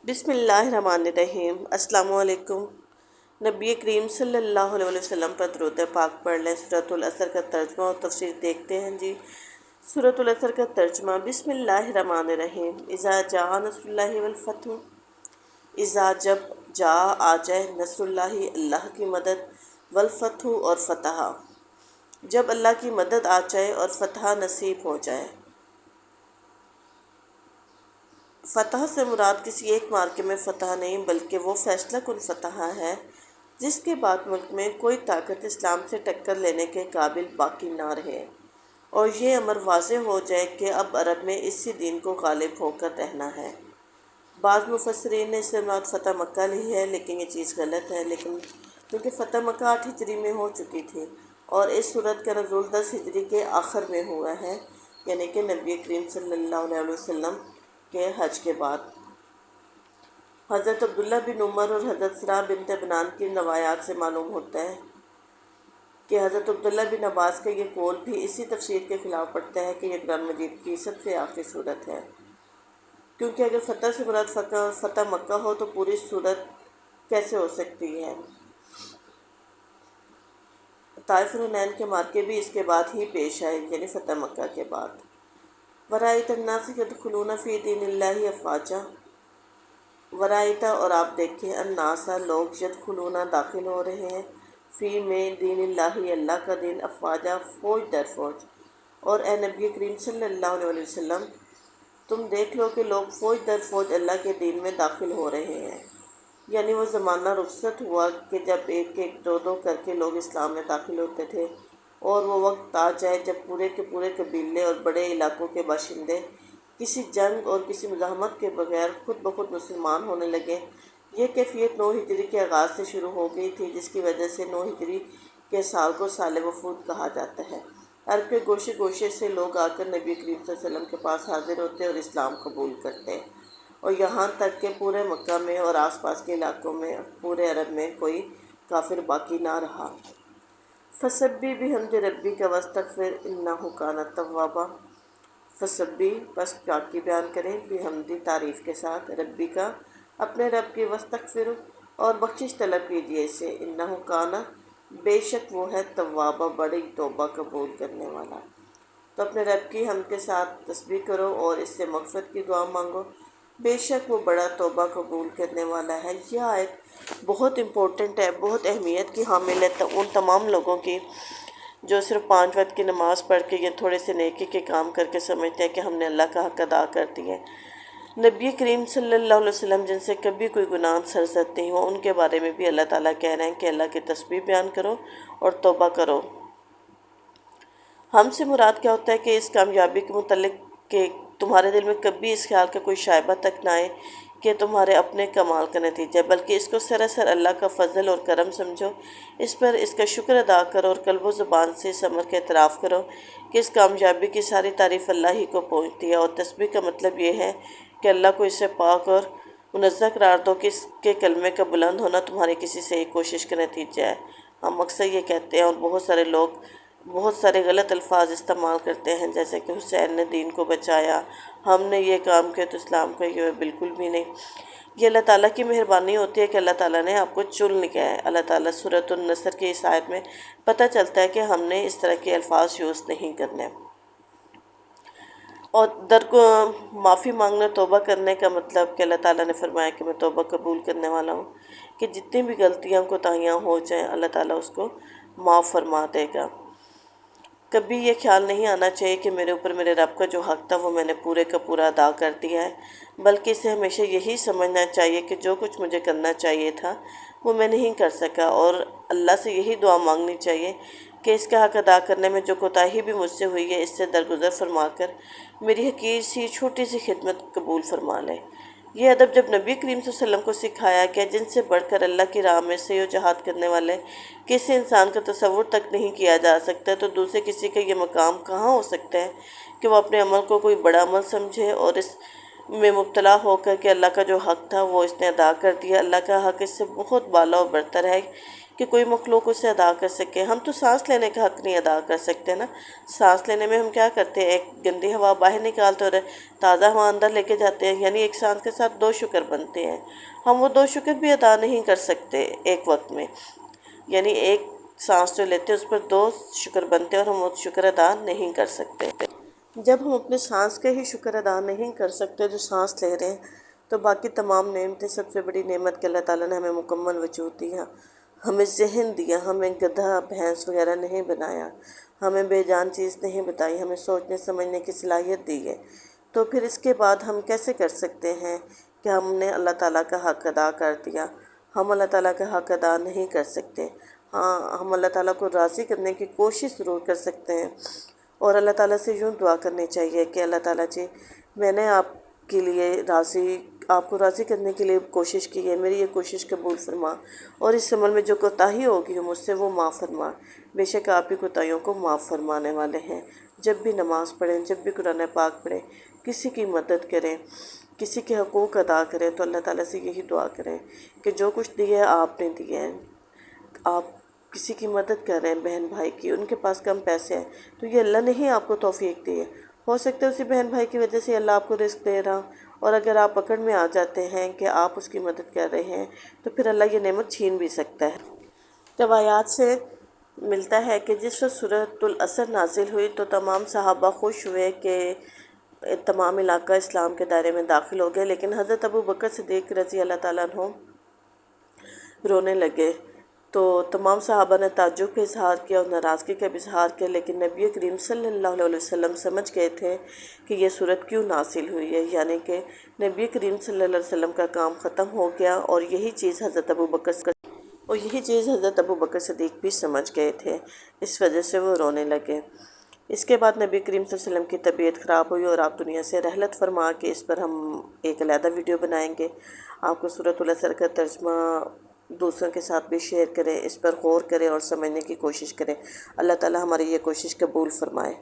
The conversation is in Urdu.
بسم اللہ الرحمن الرحیم۔ السلام علیکم۔ نبی کریم صلی اللہ علیہ وسلم پر درود پاک پڑھ لیں۔ سورۃ العصر کا ترجمہ اور تفسیر دیکھتے ہیں جی۔ سورۃ العصر کا ترجمہ۔ بسم اللہ الرحمن الرحیم۔ اذا جاء نصر اللہ والفتح، اذا جب جاء آ جائے، نصر اللہ اللہ کی مدد، والفتح اور فتح، جب اللہ کی مدد آ جائے اور فتح نصیب ہو جائے۔ فتح سے مراد کسی ایک مارکے میں فتح نہیں، بلکہ وہ فیصلہ کن فتح ہے جس کے بعد ملک میں کوئی طاقت اسلام سے ٹکر لینے کے قابل باقی نہ رہے، اور یہ امر واضح ہو جائے کہ اب عرب میں اسی دین کو غالب ہو کر رہنا ہے۔ بعض مفسرین نے اس سے مراد فتح مکہ لی ہے، لیکن یہ چیز غلط ہے، کیونکہ فتح مکہ 8 ہجری میں ہو چکی تھی، اور اس صورت کا نزول 10 ہجری کے آخر میں ہوا ہے، یعنی کہ نبی کریم صلی اللہ علیہ وسلم کے حج کے بعد۔ حضرت عبداللہ بن عمر اور حضرت سرا بنت بنان کی روایات سے معلوم ہوتا ہے کہ حضرت عبداللہ بن عباس کا یہ قول بھی اسی تفسیر کے خلاف پڑتا ہے کہ یہ قرآن مجید کی سب سے آخری صورت ہے، کیونکہ اگر فتح سے مراد فتح مکہ ہو تو پوری صورت کیسے ہو سکتی ہے؟ طائف الحنین کے مارکے بھی اس کے بعد ہی پیش آئے، یعنی فتح مکہ کے بعد۔ ورائیت الناس یدخلون فی دین اللہ افواجا، ورائیت اور آپ دیکھیں، الناس لوگ، یدخلون داخل ہو رہے ہیں، فی میں دین اللہ اللہ کا دین، افواجا فوج در فوج، اور اے نبی کریم صلی اللہ علیہ وسلم تم دیکھ لو کہ لوگ فوج در فوج اللہ کے دین میں داخل ہو رہے ہیں، یعنی وہ زمانہ رخصت ہوا کہ جب ایک ایک دو دو کر کے لوگ اسلام میں داخل ہوتے تھے، اور وہ وقت آ جائے جب پورے کے پورے قبیلے اور بڑے علاقوں کے باشندے کسی جنگ اور کسی مزاحمت کے بغیر خود بخود مسلمان ہونے لگے۔ یہ کیفیت 9 ہجری کے آغاز سے شروع ہو گئی تھی، جس کی وجہ سے 9 ہجری کے سال کو سال وفود کہا جاتا ہے۔ عرب کے گوشے گوشے سے لوگ آ کر نبی کریم صلی اللہ علیہ وسلم کے پاس حاضر ہوتے اور اسلام قبول کرتے، اور یہاں تک کہ پورے مکہ میں اور آس پاس کے علاقوں میں، پورے عرب میں کوئی کافر باقی نہ رہا۔ فسبح بحمد ربک واستغفر انہ کان توابا، فسبح پس پاکی بیان کریں، بحمدی تعریف کے ساتھ، ربی کا اپنے رب کی، واستغفر اور بخشش طلب کیجیے اس سے، انہ کان بے شک وہ ہے، توابا بڑی توبہ قبول کرنے والا۔ تو اپنے رب کی حمد کے ساتھ تسبیح کرو اور اس سے مغفرت کی دعا مانگو، بے شک وہ بڑا توبہ قبول کرنے والا ہے۔ یہ آیت بہت امپورٹنٹ ہے، بہت اہمیت کی حامل ہے ان تمام لوگوں کی جو صرف 5 وقت کی نماز پڑھ کے یا تھوڑے سے نیکی کے کام کر کے سمجھتے ہیں کہ ہم نے اللہ کا حق ادا کر دیا ہے۔ نبی کریم صلی اللہ علیہ وسلم جن سے کبھی کوئی گناہ سرزد نہیں ہوا، ان کے بارے میں بھی اللہ تعالیٰ کہہ رہے ہیں کہ اللہ کی تسبیح بیان کرو اور توبہ کرو۔ ہم سے مراد کیا ہوتا ہے کہ اس کامیابی کے متعلق کہ تمہارے دل میں کبھی اس خیال کا کوئی شائبہ تک نہ آئے کہ تمہارے اپنے کمال کا نتیجہ، بلکہ اس کو سراسر اللہ کا فضل اور کرم سمجھو، اس پر اس کا شکر ادا کرو اور قلب و زبان سے اس امر کا اعتراف کرو کہ اس کامیابی کی ساری تعریف اللہ ہی کو پہنچتی ہے۔ اور تسبیح کا مطلب یہ ہے کہ اللہ کو اس سے پاک اور منزہ قرار دو کہ اس کے کلمے کا بلند ہونا تمہاری کسی صحیح کوشش کا نتیجہ ہے۔ ہم اکثر یہ کہتے ہیں اور بہت سارے لوگ بہت سارے غلط الفاظ استعمال کرتے ہیں، جیسے کہ حسین نے دین کو بچایا، ہم نے یہ کام کیا تو اسلام کا یہ بالکل بھی نہیں۔ یہ اللہ تعالیٰ کی مہربانی ہوتی ہے کہ اللہ تعالیٰ نے آپ کو چن لیا ہے۔ اللہ تعالیٰ سورۃ النصر کی اس آیت میں پتہ چلتا ہے کہ ہم نے اس طرح کے الفاظ یوز نہیں کرنے۔ اور معافی مانگنا، توبہ کرنے کا مطلب کہ اللہ تعالیٰ نے فرمایا کہ میں توبہ قبول کرنے والا ہوں، کہ جتنی بھی غلطیاں کوتاہیاں ہو جائیں اللہ تعالیٰ اس کو معاف فرما دے گا۔ کبھی یہ خیال نہیں آنا چاہیے کہ میرے اوپر میرے رب کا جو حق تھا وہ میں نے پورے کا پورا ادا کر دیا ہے، بلکہ اسے ہمیشہ یہی سمجھنا چاہیے کہ جو کچھ مجھے کرنا چاہیے تھا وہ میں نہیں کر سکا، اور اللہ سے یہی دعا مانگنی چاہیے کہ اس کا حق ادا کرنے میں جو کوتاہی بھی مجھ سے ہوئی ہے اس سے درگزر فرما کر میری حقیر سی چھوٹی سی خدمت قبول فرما لے۔ یہ ادب جب نبی کریم صلی اللہ علیہ وسلم کو سکھایا گیا، جن سے بڑھ کر اللہ کی راہ میں سعی و جہاد کرنے والے کسی انسان کا تصور تک نہیں کیا جا سکتا، تو دوسرے کسی کا یہ مقام کہاں ہو سکتا ہے کہ وہ اپنے عمل کو کوئی بڑا عمل سمجھے اور اس میں مبتلا ہو کر کہ اللہ کا جو حق تھا وہ اس نے ادا کر دیا۔ اللہ کا حق اس سے بہت بالا و برتر ہے کہ کوئی مخلوق اسے ادا کر سکے۔ ہم تو سانس لینے کا حق نہیں ادا کر سکتے نا۔ سانس لینے میں ہم کیا کرتے ہیں، ایک گندی ہوا باہر نکالتے اور تازہ ہوا اندر لے کے جاتے ہیں، یعنی ایک سانس کے ساتھ 2 شکر بنتے ہیں۔ ہم وہ 2 شکر بھی ادا نہیں کر سکتے ایک وقت میں، یعنی ایک سانس جو لیتے ہیں اس پر 2 شکر بنتے ہیں اور ہم وہ شکر ادا نہیں کر سکتے۔ جب ہم اپنے سانس کے ہی شکر ادا نہیں کر سکتے جو سانس لے رہے ہیں، تو باقی تمام نعمتیں، سب سے بڑی نعمت کہ اللہ تعالیٰ نے ہمیں مکمل وجود دیا، ہمیں ذہن دیا، ہمیں گدھا بھینس وغیرہ نہیں بنایا، ہمیں بے جان چیز نہیں بتائی، ہمیں سوچنے سمجھنے کی صلاحیت دی ہے۔ تو پھر اس کے بعد ہم کیسے کر سکتے ہیں کہ ہم نے اللہ تعالیٰ کا حق ادا کر دیا؟ ہم اللہ تعالیٰ کا حق ادا نہیں کر سکتے۔ ہاں، ہم اللہ تعالیٰ کو راضی کرنے کی کوشش ضرور کر سکتے ہیں، اور اللہ تعالیٰ سے یوں دعا کرنی چاہیے کہ اللہ تعالیٰ جی، میں نے آپ کے لیے آپ کو راضی کرنے کے لیے کوشش کی ہے، میری یہ کوشش قبول فرما، اور اس عمل میں جو کوتاہی ہوگی مجھ سے وہ معاف فرما۔ بے شک آپ ہی کوتاہیوں کو معاف فرمانے والے ہیں۔ جب بھی نماز پڑھیں، جب بھی قرآن پاک پڑھیں، کسی کی مدد کریں، کسی کے حقوق ادا کریں، تو اللہ تعالیٰ سے یہی دعا کریں کہ جو کچھ دیا ہے آپ نے دیا ہے، آپ کسی کی مدد کر رہے ہیں، بہن بھائی کی، ان کے پاس کم پیسے ہیں، تو یہ اللہ نے ہی آپ کو توفیق دی ہے۔ ہو سکتا ہے اسی بہن بھائی کی وجہ سے اللہ آپ کو رزق دے رہا، اور اگر آپ پکڑ میں آ جاتے ہیں کہ آپ اس کی مدد کر رہے ہیں، تو پھر اللہ یہ نعمت چھین بھی سکتا ہے۔ روایات سے ملتا ہے کہ جس وقت سورۃ العصر نازل ہوئی تو تمام صحابہ خوش ہوئے کہ تمام علاقہ اسلام کے دائرے میں داخل ہو گئے، لیکن حضرت ابوبکر صدیق رضی اللہ تعالیٰ عنہ رونے لگے۔ تو تمام صحابہ نے تعجب کا اظہار کیا اور ناراضگی کا بھی اظہار کیا، لیکن نبی کریم صلی اللہ علیہ وسلم سمجھ گئے تھے کہ یہ صورت کیوں نازل ہوئی ہے، یعنی کہ نبی کریم صلی اللہ علیہ وسلم کا کام ختم ہو گیا، اور یہی چیز حضرت ابوبکر صدیق بھی سمجھ گئے تھے، اس وجہ سے وہ رونے لگے۔ اس کے بعد نبی کریم صلی اللہ علیہ وسلم کی طبیعت خراب ہوئی اور آپ دنیا سے رحلت فرما کے، اس پر ہم ایک علیحدہ ویڈیو بنائیں گے۔ آپ کو سورۃ العصر کا ترجمہ دوسروں کے ساتھ بھی شیئر کریں، اس پر غور کریں اور سمجھنے کی کوشش کریں۔ اللہ تعالیٰ ہماری یہ کوشش قبول فرمائے۔